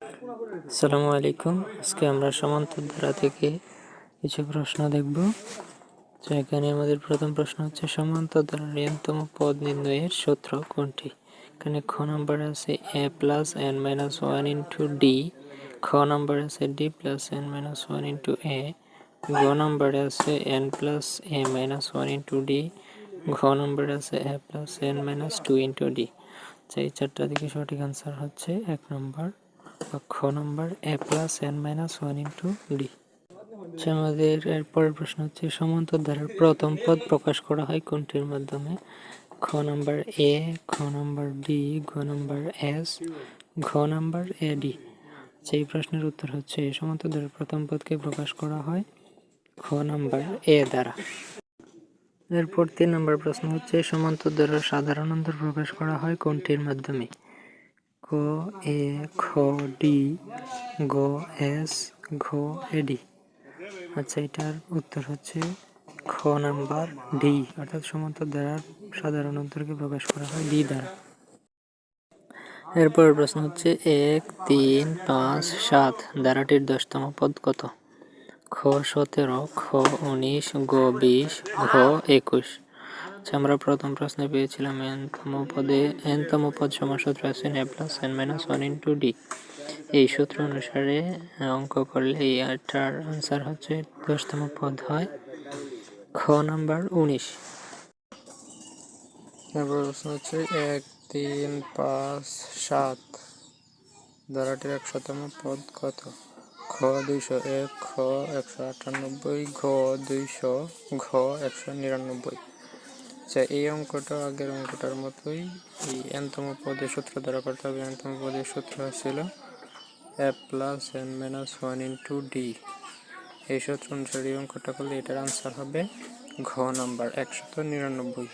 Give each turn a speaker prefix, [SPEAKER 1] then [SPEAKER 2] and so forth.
[SPEAKER 1] আসসালামু আলাইকুম। আজকে আমরা সমান্তর ধারা থেকে কিছু প্রশ্ন দেখব। তো এখানে আমাদের প্রথম প্রশ্ন হচ্ছে সমান্তর ধারার n-তম পদ নির্ণয়ের সূত্র কোনটি? এখানে খ নম্বরে আছে a plus n minus one into d, খ নম্বরে আছে d plus n minus one into a, গ নম্বরে আছে n plus a minus one into d, ঘ নম্বরে আছে a plus n minus two into d. এই চারটা দিকে সঠিক আনসার হচ্ছে এক নম্বর খ number a plus n minus one into d. আমাদের এরপরের প্রশ্ন হচ্ছে সমান্তর ধারার প্রথম পদ প্রকাশ করা হয় কোনটির মাধ্যমে? খ নম্বর এ, খ নম্বর ডি, ঘ নম্বর এস, ঘ নম্বর এ ডি। এই প্রশ্নের উত্তর হচ্ছে সমান্তর ধারার প্রথম পদকে প্রকাশ করা হয় খ নম্বর এ দ্বারা। এরপর 3 নম্বর প্রশ্ন হচ্ছে সমান্তর ধারার সাধারণ অন্তর প্রকাশ করা হয় কোনটির মাধ্যমে? ক এ, খ ডি, গ এস, ঘ এডি। আচ্ছা, এটার উত্তর হচ্ছে খ নাম্বার ডি, অর্থাৎ সমান্তর ধারার সাধারণ অন্তরকে প্রকাশ করা হয় ডি দ্বারা। এরপর প্রশ্ন হচ্ছে 1, 3, 5, 7 ধারাটির 10তম পদ কত? খ 17, খ 19, গ 20, ঘ 21। আমরা প্রথম প্রশ্নে পেয়েছিলাম n-তম পদ সমান সূত্র আছে a plus n minus one into d. এই সূত্র অনুসারে অঙ্ক করলে এটার আনসার হচ্ছে 10তম পদ হয় খ নাম্বার 19। তারপর প্রশ্ন হচ্ছে 1, 3, 5, 7 ধারাটির 100তম পদ কত? খ 201, খ 198, ঘ 200, ঘ 199। আচ্ছা, এই অঙ্কটা আগের অঙ্কটার মতোই এই n-তম পদের সূত্র দ্বারা করতে হবে। n-তম পদের সূত্র ছিল a plus n minus one into d. এই সূত্র অনুসারে অঙ্কটা করলে এটার আনসার হবে ঘ নাম্বার 199।